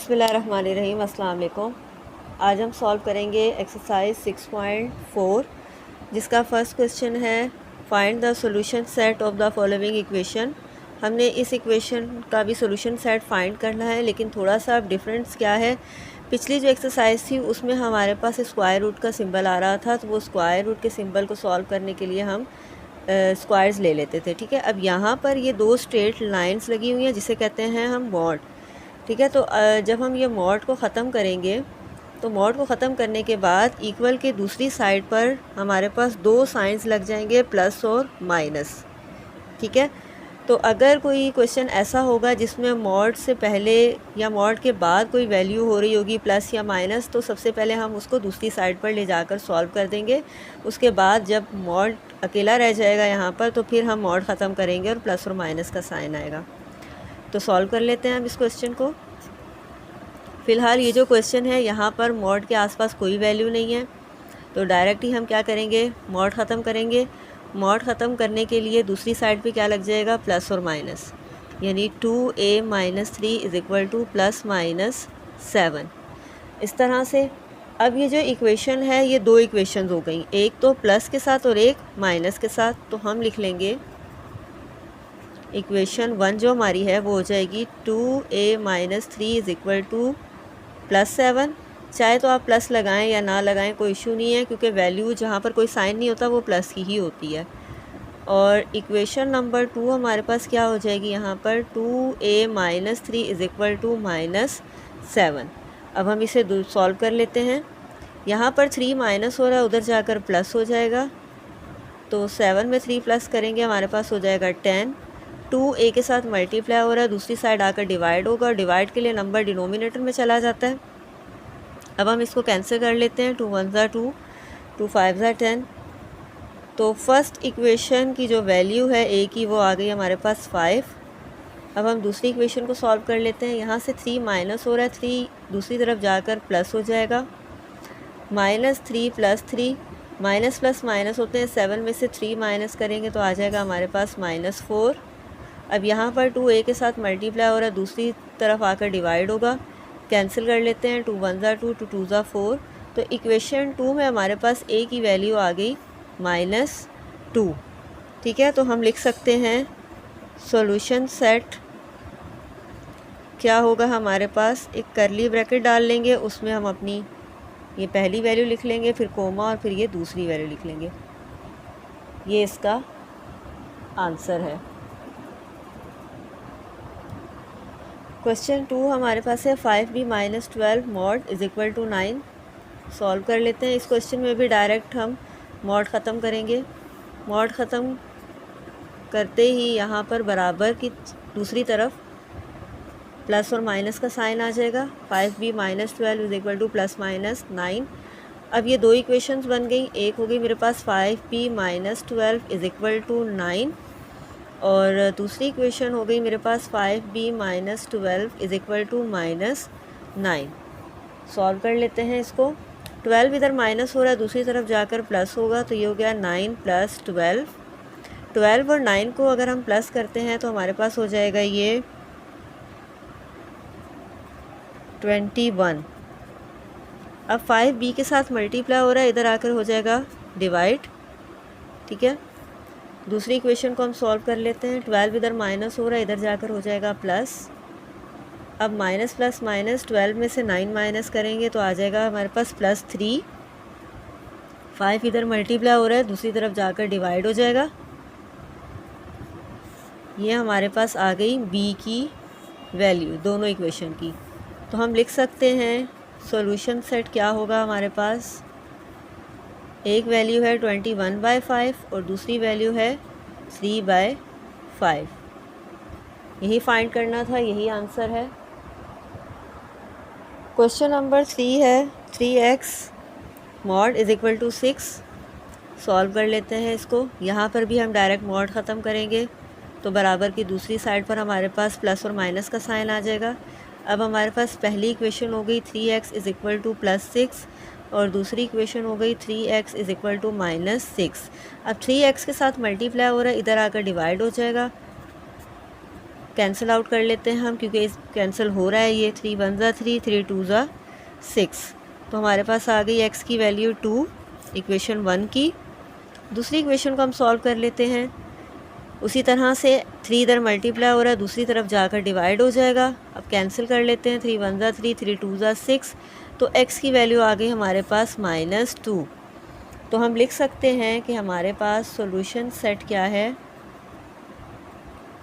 बिस्मिल्लाहिर्रहमानिर्रहीम। अस्सलाम वालेकुम। आज हम सॉल्व करेंगे एक्सरसाइज 6.4 जिसका फर्स्ट क्वेश्चन है find the solution set of the following equation. हमने इस इक्वेशन का भी सॉल्यूशन सेट फाइंड करना है, लेकिन थोड़ा सा डिफरेंस क्या है, पिछली जो एक्सरसाइज थी उसमें हमारे पास स्क्वायर रूट का सिंबल आ रहा था, तो वो स्क्वायर रूट के सिंबल को सॉल्व करने के लिए हम स्क्वायर्स ले लेते थे। ठीक है, अब यहाँ पर ये दो स्ट्रेट लाइंस लगी हुई हैं जिसे कहते हैं हम मॉड। ठीक है, तो जब हम ये मॉड को ख़त्म करेंगे तो मॉड को ख़त्म करने के बाद इक्वल के दूसरी साइड पर हमारे पास दो साइंस लग जाएंगे, प्लस और माइनस। ठीक है, तो अगर कोई क्वेश्चन ऐसा होगा जिसमें मॉड से पहले या मॉड के बाद कोई वैल्यू हो रही होगी प्लस या माइनस, तो सबसे पहले हम उसको दूसरी साइड पर ले जाकर सॉल्व कर देंगे। उसके बाद जब मॉड अकेला रह जाएगा यहाँ पर, तो फिर हम मॉड ख़त्म करेंगे और प्लस और माइनस का साइन आएगा। तो सॉल्व कर लेते हैं हम इस क्वेश्चन को। फ़िलहाल ये जो क्वेश्चन है यहाँ पर मॉड के आसपास कोई वैल्यू नहीं है, तो डायरेक्ट ही हम क्या करेंगे, मॉड ख़त्म करेंगे। मॉड ख़त्म करने के लिए दूसरी साइड पे क्या लग जाएगा, प्लस और माइनस, यानी 2a - 3 is equal two plus minus 7। इस तरह से अब ये जो इक्वेशन है ये दो इक्वेशन हो गई, एक तो प्लस के साथ और एक माइनस के साथ। तो हम लिख लेंगे इक्वेशन 1 जो हमारी है वो हो जाएगी 2a - 3 is equal two plus 7। चाहे तो आप प्लस लगाएं या ना लगाएं, कोई इशू नहीं है, क्योंकि वैल्यू जहाँ पर कोई साइन नहीं होता वो प्लस की ही होती है। और इक्वेशन नंबर 2 हमारे पास क्या हो जाएगी यहाँ पर, 2a - 3 इज़ इक्वल टू -7। अब हम इसे सॉल्व कर लेते हैं। यहाँ पर 3 माइनस हो रहा है, उधर जाकर प्लस हो जाएगा, तो 7 में 3 प्लस करेंगे हमारे पास हो जाएगा 10। 2a के साथ मल्टीप्लाई हो रहा है, दूसरी साइड आकर डिवाइड होगा, और डिवाइड के लिए नंबर डिनोमिनेटर में चला जाता है। अब हम इसको कैंसिल कर लेते हैं, 2 1 ज़ा 2, 2 5 ज़ा 10। तो फर्स्ट इक्वेशन की जो वैल्यू है a की वो आ गई हमारे पास 5। अब हम दूसरी इक्वेशन को सॉल्व कर लेते हैं। यहाँ से 3 माइनस हो रहा है, 3 दूसरी तरफ जाकर प्लस हो जाएगा, -3 + 3, माइनस प्लस माइनस होते हैं, 7 में से 3 माइनस करेंगे तो आ जाएगा हमारे पास -4। अब यहाँ पर 2a के साथ मल्टीप्लाई हो रहा है, दूसरी तरफ आकर डिवाइड होगा, कैंसिल कर लेते हैं, 2 1 ज़ा 2, 2 2 ज़ा 4। तो इक्वेशन 2 में हमारे पास a की वैल्यू आ गई -2। ठीक है, तो हम लिख सकते हैं सॉल्यूशन सेट क्या होगा हमारे पास, एक करली ब्रैकेट डाल लेंगे, उसमें हम अपनी ये पहली वैल्यू लिख लेंगे, फिर कोमा, और फिर ये दूसरी वैल्यू लिख लेंगे। ये इसका आंसर है। क्वेश्चन 2 हमारे पास है 5b - 12 mod is equal to 9। Solve कर लेते हैं। इस क्वेश्चन में भी डायरेक्ट हम मॉड ख़त्म करेंगे। मॉड ख़त्म करते ही यहाँ पर बराबर की दूसरी तरफ प्लस और माइनस का साइन आ जाएगा। 5b - 12 is equal two plus minus 9। अब ये दो इक्वेशंस बन गई, एक हो गई मेरे पास 5b - 12 इज़ इक्वल टू 9, और दूसरी इक्वेशन हो गई मेरे पास 5b - 12 is equal to -9। Solve कर लेते हैं इसको। 12 इधर माइनस हो रहा है, दूसरी तरफ जाकर प्लस होगा, तो ये हो गया 9 + 12। 12 और 9 को अगर हम प्लस करते हैं तो हमारे पास हो जाएगा ये 21। अब 5b के साथ मल्टीप्लाई हो रहा है, इधर आकर हो जाएगा डिवाइड। ठीक है, दूसरी इक्वेशन को हम सॉल्व कर लेते हैं। 12 इधर माइनस हो रहा है, इधर जाकर हो जाएगा प्लस। अब माइनस प्लस माइनस, 12 में से 9 माइनस करेंगे तो आ जाएगा हमारे पास +3। 5 इधर मल्टीप्लाई हो रहा है, दूसरी तरफ जाकर डिवाइड हो जाएगा। ये हमारे पास आ गई b की वैल्यू दोनों इक्वेशन की। तो हम लिख सकते हैं सॉल्यूशन सेट क्या होगा हमारे पास, एक वैल्यू है 21/5 और दूसरी वैल्यू है 3/5। यही फाइंड करना था, यही आंसर है। क्वेश्चन नंबर 3 है 3x mod is equal to 6। Solve कर लेते हैं इसको। यहाँ पर भी हम डायरेक्ट मॉड ख़त्म करेंगे, तो बराबर की दूसरी साइड पर हमारे पास प्लस और माइनस का साइन आ जाएगा। अब हमारे पास पहली इक्वेशन हो गई 3x इज़ इक्वल टू +6, और दूसरी इक्वेशन हो गई 3x इज़ इक्वल टू -6। अब 3x के साथ मल्टीप्लाई हो रहा है, इधर आकर डिवाइड हो जाएगा, कैंसिल आउट कर लेते हैं हम, क्योंकि इस कैंसिल हो रहा है ये। 3 1 ज़ा 3, 3 2 ज़ा 6। तो हमारे पास आ गई x की वैल्यू 2 इक्वेशन 1 की। दूसरी इक्वेशन को हम सॉल्व कर लेते हैं। उसी तरह से 3 इधर मल्टीप्लाई हो रहा है, दूसरी तरफ जाकर डिवाइड हो जाएगा। अब कैंसिल कर लेते हैं। 3 1 ज़ा 3, 3 2 ज़ा 6। तो x की वैल्यू आ गई हमारे पास -2। तो हम लिख सकते हैं कि हमारे पास सॉल्यूशन सेट क्या है,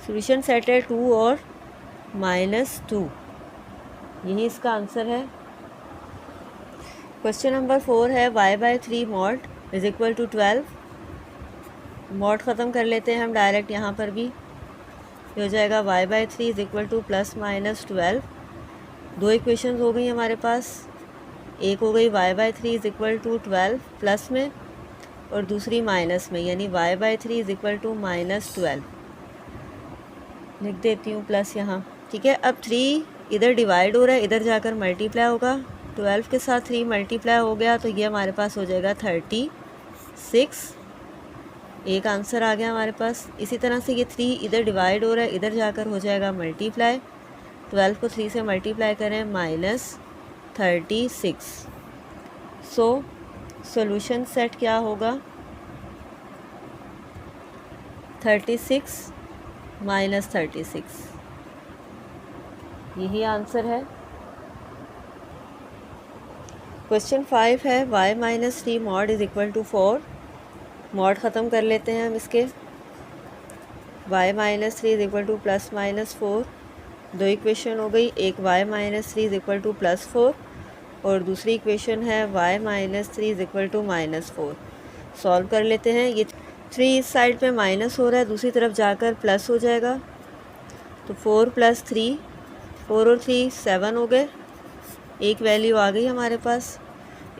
सॉल्यूशन सेट है 2 और -2। यही इसका आंसर है। क्वेश्चन नंबर 4 है y/3 mod is equal to 12। Mod ख़त्म कर लेते हैं हम डायरेक्ट यहाँ पर भी। ये हो जाएगा y/3 इज़ इक्वल टू +-12। दो इक्वेशंस हो गई हमारे पास। एक हो गई y/3 is equal to 12 plus में, और दूसरी माइनस में, यानी y/3 इज़ इक्वल टू -12। लिख देती हूँ प्लस यहाँ, ठीक है। अब 3 इधर डिवाइड हो रहा है, इधर जाकर मल्टीप्लाई होगा। 12 के साथ 3 मल्टीप्लाई हो गया, तो ये हमारे पास हो जाएगा 36। एक आंसर आ गया हमारे पास। इसी तरह से ये 3 इधर डिवाइड हो रहा है, इधर जाकर हो जाएगा मल्टीप्लाई। 12 को 3 से मल्टीप्लाई करें, -36। सो सॉल्यूशन सेट क्या होगा, 36 -36। यही आंसर है। क्वेश्चन 5 है y-3 mod is equal to 4। Mod ख़त्म कर लेते हैं हम इसके। y-3 is equal to +-4। दो इक्वेशन हो गई, एक y-3 इज़ इक्वल टू +4 और दूसरी इक्वेशन है y-3 is equal to -4। Solve कर लेते हैं। ये 3 इस साइड पे माइनस हो रहा है, दूसरी तरफ जाकर प्लस हो जाएगा। तो 4 + 3, 4 और 3 7 हो गए। एक वैल्यू आ गई हमारे पास।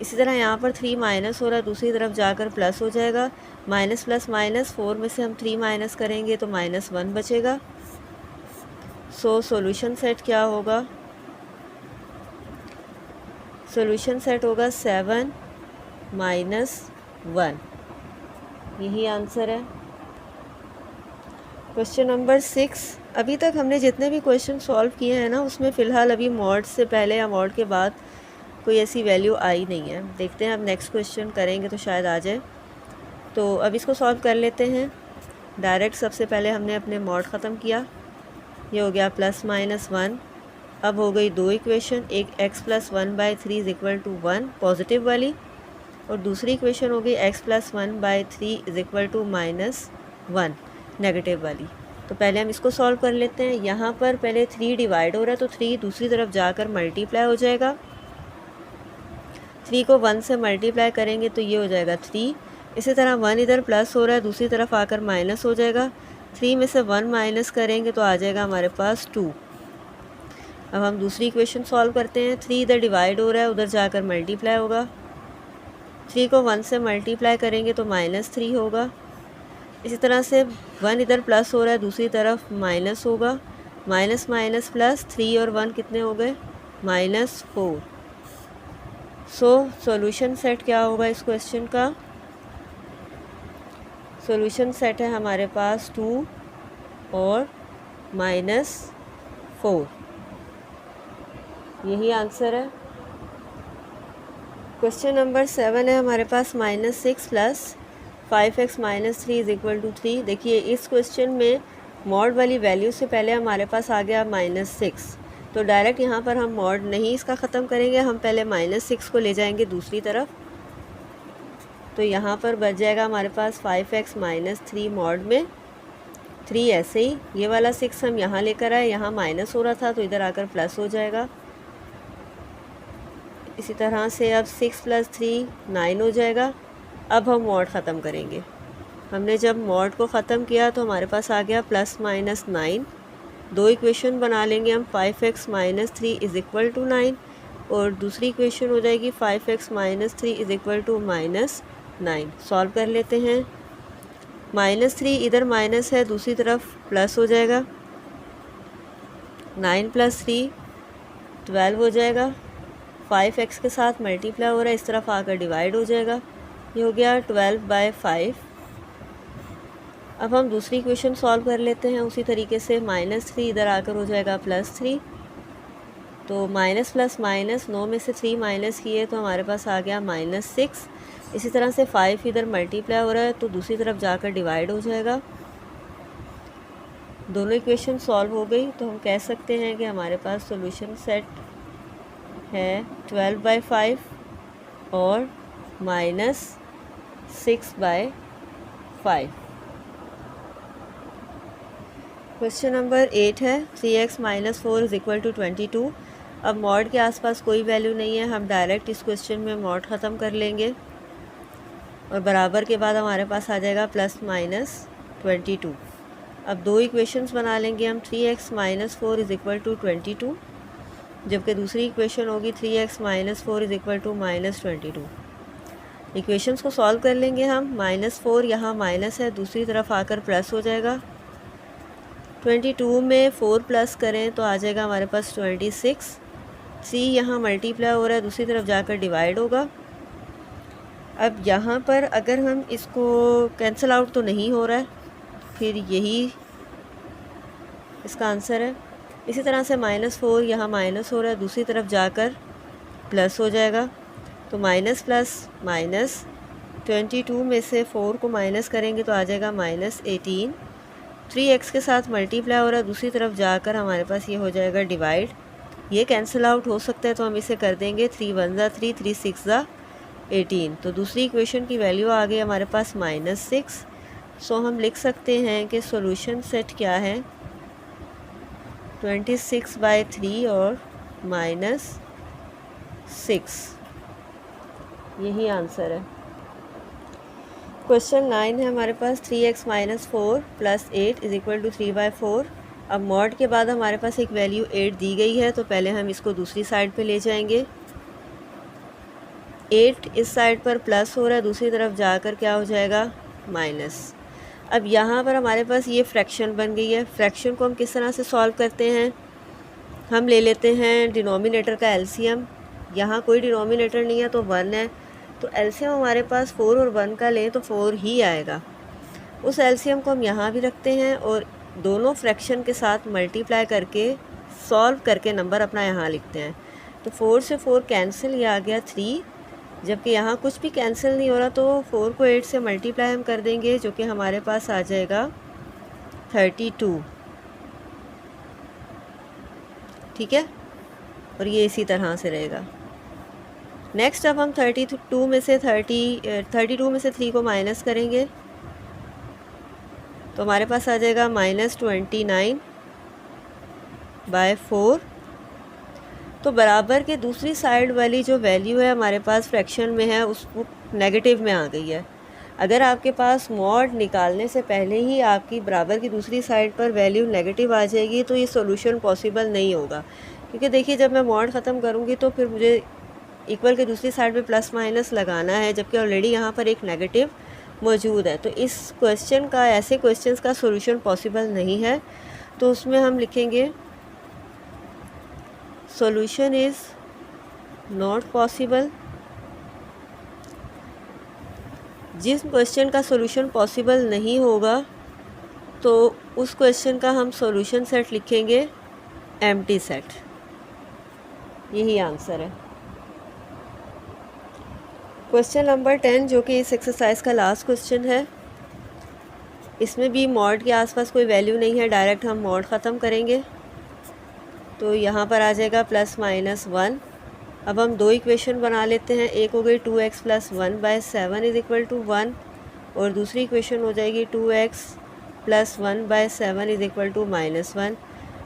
इसी तरह यहाँ पर 3 माइनस हो रहा है, दूसरी तरफ जाकर प्लस हो जाएगा। माइनस प्लस माइनस, 4 में से हम 3 माइनस करेंगे तो -1 बचेगा। सो सॉल्यूशन सेट क्या होगा, सॉल्यूशन सेट होगा 7 - 1। यही आंसर है। Question number 6। अभी तक हमने जितने भी क्वेश्चन सॉल्व किए हैं ना, उसमें फ़िलहाल अभी मॉड से पहले या मॉड के बाद कोई ऐसी वैल्यू आई नहीं है। देखते हैं अब नेक्स्ट क्वेश्चन करेंगे तो शायद आ जाए। तो अब इसको सॉल्व कर लेते हैं डायरेक्ट। सबसे पहले हमने अपने मॉड ख़त्म किया। ये हो गया +-1। अब हो गई दो इक्वेशन, एक x + 1/3 is equal to 1 positive वाली, और दूसरी इक्वेशन हो गई x + 1/3 is equal to -1 negative वाली। तो पहले हम इसको सॉल्व कर लेते हैं। यहाँ पर पहले 3 डिवाइड हो रहा है, तो 3 दूसरी तरफ जाकर मल्टीप्लाई हो जाएगा। 3 को 1 से मल्टीप्लाई करेंगे तो ये हो जाएगा 3। इसी तरह 1 इधर प्लस हो रहा है, दूसरी तरफ आकर माइनस हो जाएगा। 3 में से 1 माइनस करेंगे तो आ जाएगा हमारे पास 2। अब हम दूसरी इक्वेशन सॉल्व करते हैं। 3 इधर डिवाइड हो रहा है, उधर जाकर मल्टीप्लाई होगा। 3 को 1 से मल्टीप्लाई करेंगे तो -3 होगा। इसी तरह से 1 इधर प्लस हो रहा है, दूसरी तरफ माइनस होगा। माइनस माइनस प्लस, 3 और 1 कितने हो गए, -4। सो सॉल्यूशन सेट क्या होगा इस क्वेश्चन का, सॉल्यूशन सेट है हमारे पास 2 और -4। यही आंसर है। क्वेश्चन नंबर 7 है हमारे पास -6 + 5x - 3 इज़ इक्वल टू 3। देखिए इस क्वेश्चन में मॉड वाली वैल्यू से पहले हमारे पास आ गया -6, तो डायरेक्ट यहाँ पर हम मॉड नहीं इसका ख़त्म करेंगे, हम पहले -6 को ले जाएंगे दूसरी तरफ। तो यहाँ पर बच जाएगा हमारे पास 5x - 3 मॉड में 3। ऐसे ही ये वाला 6 हम यहाँ लेकर आए, यहाँ माइनस हो रहा था तो इधर आकर प्लस हो जाएगा। इसी तरह से अब 6 + 3 9 हो जाएगा। अब हम मॉड ख़त्म करेंगे। हमने जब मॉड को ख़त्म किया तो हमारे पास आ गया +-9। दो इक्वेशन बना लेंगे हम, 5x - 3 इज़ इक्वल टू 9 और दूसरी इक्वेशन हो जाएगी 5x - 3 is equal to -9। Solve कर लेते हैं। -3 इधर माइनस है, दूसरी तरफ प्लस हो जाएगा। 9 + 3 12 हो जाएगा। 5x के साथ मल्टीप्लाई हो रहा है, इस तरफ आकर डिवाइड हो जाएगा। ये हो गया 12/5। अब हम दूसरी इक्वेशन सॉल्व कर लेते हैं उसी तरीके से। -3 इधर आकर हो जाएगा +3, तो माइनस प्लस माइनस 9 में से 3 माइनस किए तो हमारे पास आ गया -6। इसी तरह से 5 इधर मल्टीप्लाई हो रहा है तो दूसरी तरफ जाकर डिवाइड हो जाएगा। दोनों इक्वेशन सॉल्व हो गई तो हम कह सकते हैं कि हमारे पास सॉल्यूशन सेट है 12/5 और -6/5। क्वेश्चन नंबर 8 है 3x - 4 = 22। अब मॉड के आसपास कोई वैल्यू नहीं है, हम डायरेक्ट इस क्वेश्चन में मॉड ख़त्म कर लेंगे और बराबर के बाद हमारे पास आ जाएगा +-22। अब दो इक्वेशंस बना लेंगे हम। 3x - 4 = 22, जबकि दूसरी इक्वेशन होगी 3x - 4 = -22। इक्वेशंस को सॉल्व कर लेंगे हम। -4 यहाँ माइनस है, दूसरी तरफ आकर प्लस हो जाएगा। 22 में 4 प्लस करें तो आ जाएगा हमारे पास 26। 3 यहाँ मल्टीप्लाई हो रहा है, दूसरी तरफ जाकर डिवाइड होगा। अब यहाँ पर अगर हम इसको कैंसिल आउट तो नहीं हो रहा है, फिर यही इसका आंसर है। इसी तरह से -4 यहाँ माइनस हो रहा है, दूसरी तरफ जाकर प्लस हो जाएगा। तो माइनस प्लस माइनस 22 में से 4 को माइनस करेंगे तो आ जाएगा -18। 3x के साथ मल्टीप्लाई हो रहा है, दूसरी तरफ जाकर हमारे पास ये हो जाएगा डिवाइड। ये कैंसिल आउट हो सकता है तो हम इसे कर देंगे 3 × 1 = 3, 3 × 6 = 18। तो दूसरी इक्वेशन की वैल्यू आ गई हमारे पास -6। सो हम लिख सकते हैं कि सॉल्यूशन सेट क्या है 26/3 और -6। यही आंसर है। क्वेश्चन 9 है हमारे पास 3x - 4 + 8 = 3/4। अब मॉड के बाद हमारे पास एक वैल्यू 8 दी गई है, तो पहले हम इसको दूसरी साइड पे ले जाएंगे। 8 इस साइड पर प्लस हो रहा है, दूसरी तरफ जाकर क्या हो जाएगा माइनस। अब यहाँ पर हमारे पास ये फ्रैक्शन बन गई है। फ्रैक्शन को हम किस तरह से सॉल्व करते हैं, हम ले लेते हैं डिनोमिनेटर का एलसीएम। यहाँ कोई डिनोमिनेटर नहीं है तो 1 है, तो एलसीएम हमारे पास 4 और 1 का लें तो 4 ही आएगा। उस एलसीएम को हम यहाँ भी रखते हैं और दोनों फ्रैक्शन के साथ मल्टीप्लाई करके सॉल्व करके नंबर अपना यहाँ लिखते हैं। तो 4 से 4 कैंसिल, ये आ गया 3, जबकि यहाँ कुछ भी कैंसिल नहीं हो रहा, तो 4 को 8 से मल्टीप्लाई हम कर देंगे जो कि हमारे पास आ जाएगा 32। ठीक है, और ये इसी तरह से रहेगा। नेक्स्ट अब हम 32 में से 3 को माइनस करेंगे तो हमारे पास आ जाएगा -29/4। तो बराबर के दूसरी साइड वाली जो वैल्यू है हमारे पास फ्रैक्शन में है उस नेगेटिव में आ गई है। अगर आपके पास मॉड निकालने से पहले ही आपकी बराबर की दूसरी साइड पर वैल्यू नेगेटिव आ जाएगी तो ये सॉल्यूशन पॉसिबल नहीं होगा, क्योंकि देखिए जब मैं मॉड ख़त्म करूँगी तो फिर मुझे इक्वल के दूसरी साइड पे प्लस माइनस लगाना है, जबकि ऑलरेडी यहाँ पर एक नेगेटिव मौजूद है। तो इस क्वेश्चन का, ऐसे क्वेश्चंस का सॉल्यूशन पॉसिबल नहीं है, तो उसमें हम लिखेंगे सॉल्यूशन इज़ नॉट पॉसिबल। जिस क्वेश्चन का सॉल्यूशन पॉसिबल नहीं होगा तो उस क्वेश्चन का हम सॉल्यूशन सेट लिखेंगे एम्प्टी सेट। यही आंसर है। क्वेश्चन नंबर 10 जो कि इस एक्सरसाइज का लास्ट क्वेश्चन है, इसमें भी मॉड के आसपास कोई वैल्यू नहीं है, डायरेक्ट हम मॉड ख़त्म करेंगे तो यहाँ पर आ जाएगा +-1। अब हम दो इक्वेशन बना लेते हैं। एक हो गई 2x + 1/7 = 1 और दूसरी इक्वेशन हो जाएगी 2x + 1/7 = -1।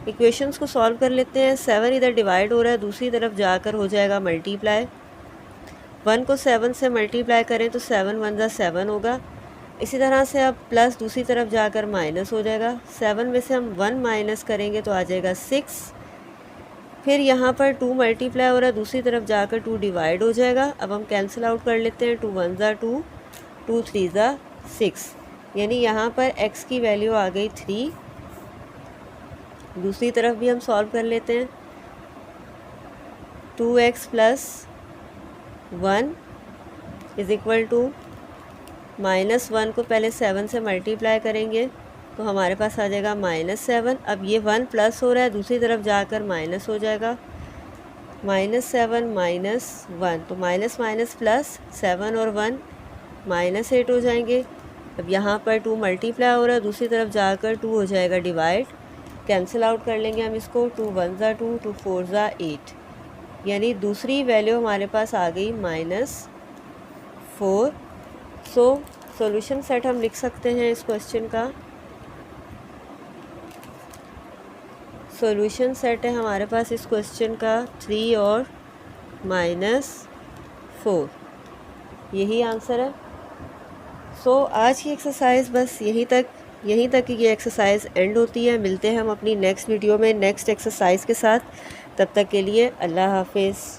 इक्वेशंस को सॉल्व कर लेते हैं। 7 इधर डिवाइड हो रहा है, दूसरी तरफ जाकर हो जाएगा मल्टीप्लाई। 1 को 7 से मल्टीप्लाई करें तो 7 × 1 = 7 होगा। इसी तरह से अब प्लस दूसरी तरफ जाकर माइनस हो जाएगा। 7 में से हम 1 माइनस करेंगे तो आ जाएगा 6। फिर यहाँ पर 2 मल्टीप्लाई हो रहा है, दूसरी तरफ जाकर 2 डिवाइड हो जाएगा। अब हम कैंसिल आउट कर लेते हैं। 2 × 1 = 2, 2 × 3 = 6, यानी यहाँ पर x की वैल्यू आ गई 3। दूसरी तरफ भी हम सॉल्व कर लेते हैं। 2x + 1 = -1 को पहले 7 से मल्टीप्लाई करेंगे तो हमारे पास आ जाएगा -7। अब ये 1 प्लस हो रहा है, दूसरी तरफ जाकर माइनस हो जाएगा, -7 -1, तो माइनस माइनस प्लस, 7 और 1 -8 हो जाएंगे। अब यहाँ पर 2 मल्टीप्लाई हो रहा है, दूसरी तरफ जाकर 2 हो जाएगा डिवाइड, कैंसिल आउट कर लेंगे हम इसको, 2 1 ज़ा 2, 2 4 ज़ा 8, यानी दूसरी वैल्यू हमारे पास आ गई -4। सो सॉल्यूशन सेट हम लिख सकते हैं इस क्वेश्चन का। सॉल्यूशन सेट है हमारे पास इस क्वेश्चन का 3 और -4, यही आंसर है। सो आज की एक्सरसाइज बस यहीं तक ये एक्सरसाइज एंड होती है। मिलते हैं हम अपनी नेक्स्ट वीडियो में नेक्स्ट एक्सरसाइज के साथ। तब तक के लिए अल्लाह हाफिज़।